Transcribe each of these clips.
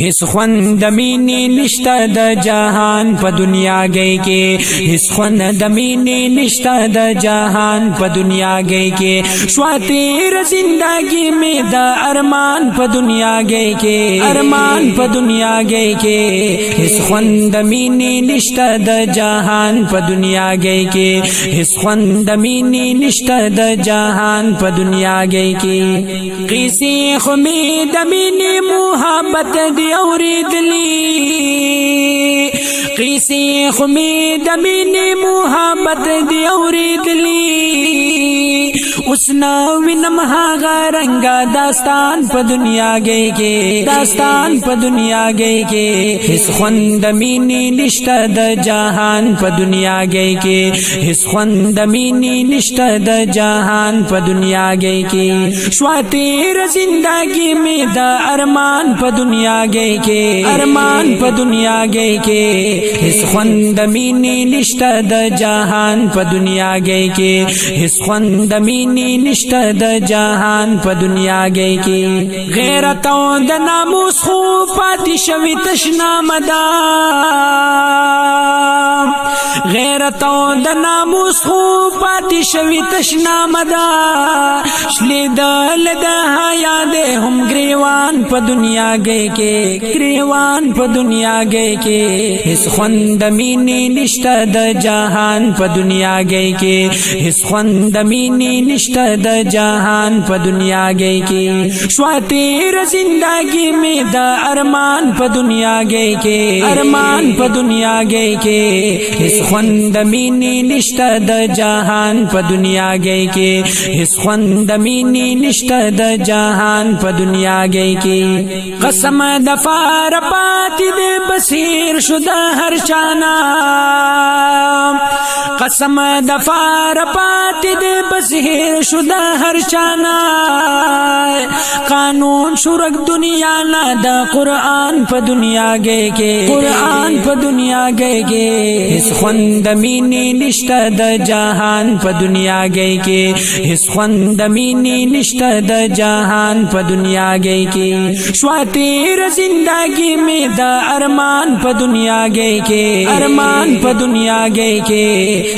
اس خوند مینی نشتا د جہان پا دنیا گئی کے اس خوند مینی نشتا د جہان پا دنیا گئی کے شواتیر زندگی میں دا ارمان پا دنیا گئی کے ارمان پا دنیا گئی کے اس خوند مینی نشتا د جہان پا دنیا گئی کے اس خوند مینی نشتا د جہان پا دنیا گئی کے قیسی خمید مینی محبت دی اوریدلی قیسی خمید مینی محبت دی اوریدلی اسنا وینم هاغا رنگا داستان پا دنیا گئی کے داستان پا دنیا گئی کے اس خوند مینی نشتا د جہان پا دنیا گئی کے اس خوند مینی نشتا د جہان پا دنیا گئی کے شواتیر زندگی میں دا ارمان پا دنیا گئی کے ارمان پا دنیا گئی کے اس خوند مینی نشتا د جہان پا دنیا گئی کے اس خوند مینی نشتا د جہان پا دنیا گئی کے غیرتوں د ناموس خو پاتی شوی تشنا مدا غیرتوں د ناموس خو پاتی شوی تشنا مدا شلی دل د حیا دے ہم گریوان پا دنیا گئی کے گریوان پا دنیا گئی کے اس خوند مینی نشتا د جہان پا دنیا گئی کے اس خوند مینی نشتا د جہان پا دنیا گئی کے شواتیر زندگی میں دا ارمان پا دنیا گئی کے ارمان پا دنیا گئی کے اس خوند مینی نشتا د جہان پا دنیا گئی کے اس خوند مینی نشتا د جہان پا دنیا گئی کے قسم دفار پاتی دے بصیر شدہ ہر چانا قسم دفار پاتی دے بصیر شدہ ہر چانا قانون شرک دنیا نا دا قرآن پا دنیا گئے کے قرآن پا دنیا گئے کے اس خوند مینی نشتا دا جہان پا دنیا گئے کے اس خوند مینی نشتا دا جہان پا دنیا گئے کے شواتیر زندگی میں دا ارمان پا دنیا گئے کے ارمان پا دنیا گئے کے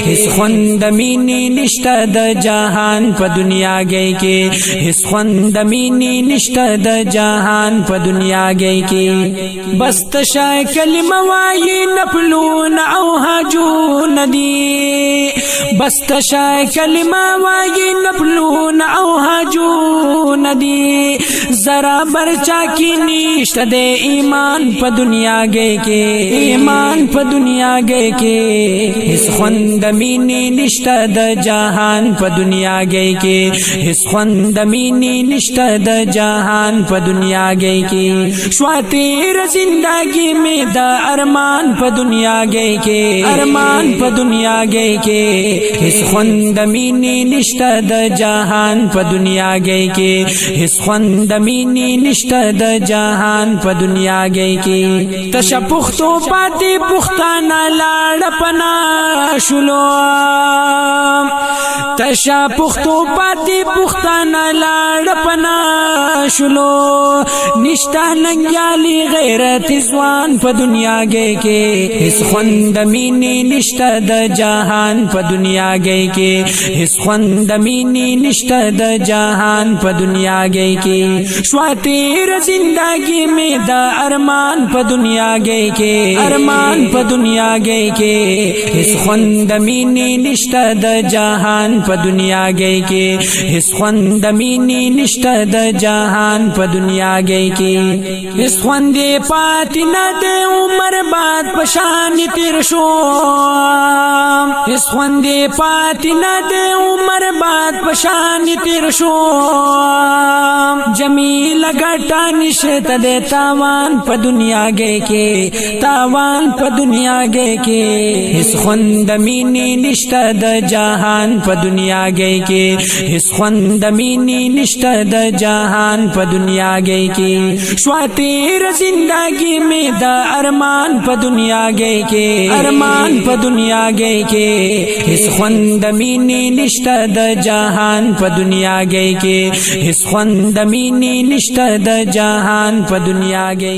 اس خوند مینی نشتا د جہان پا دنیا گئی کے اس خوند مینی نشتا د جہان پا دنیا گئی کے بست شای کلمہ وائی نپلون او حاجون دی بست شای کلمہ وائی نپلون او حاجون دی ذرا برچا کی نشتا دے ایمان پا دنیا گئی کے ایمان پا دنیا گئی کے اس خوند مینی نشتا د جہان پا دنیا گئی کے اس خوند مینی نشتا د جہان پا دنیا گئی کے شواتیر زندگی میں دا ارمان پا دنیا گئی کے ارمان پا دنیا گئی کے اس خوند مینی نشتا د جہان پا دنیا گئی کے اس خوند مینی نشتا د جہان پا دنیا گئی کے تشا پختو پاتی پختانا لاڑ پنا شلو تشا پختو پاتی پختانا لاڑ پنا شلو نشتا ننگیالی غیرت زوان پا دنیا گئی کے اس خوند مینی نشتا د جہان پا دنیا گئی کے اس خوند مینی نشتا د جہان پا دنیا گئی کے شواتیر زندگی میں دا ارمان پا دنیا گئی کے ارمان پا دنیا گئی کے اس خوند مینی نشتا د جہان پا دنیا گئی کے اس خوند مینی نشتا د جہان پا دنیا گئی کے اس خوند پاتی نہ دے عمر بعد پشانی تیر شو اس خوند پاتی نہ دے عمر بعد پشانی تیر شو جمیل گٹا نشتا دے تاوان پا دنیا گئی کے تاوان پا دنیا گئی کے اس خوند مینی نشتا د جہان پا دنیا گئی کے اس خوند مینی نشتا د جہان پا دنیا گئی کے شواتیر زندگی میں دا ارمان پا دنیا گئی کے ارمان په دنیا کې هیڅ خوند مینې نشته د جهان په دنیا کې هیڅ خوند مینې نشته د جهان په دنیا کې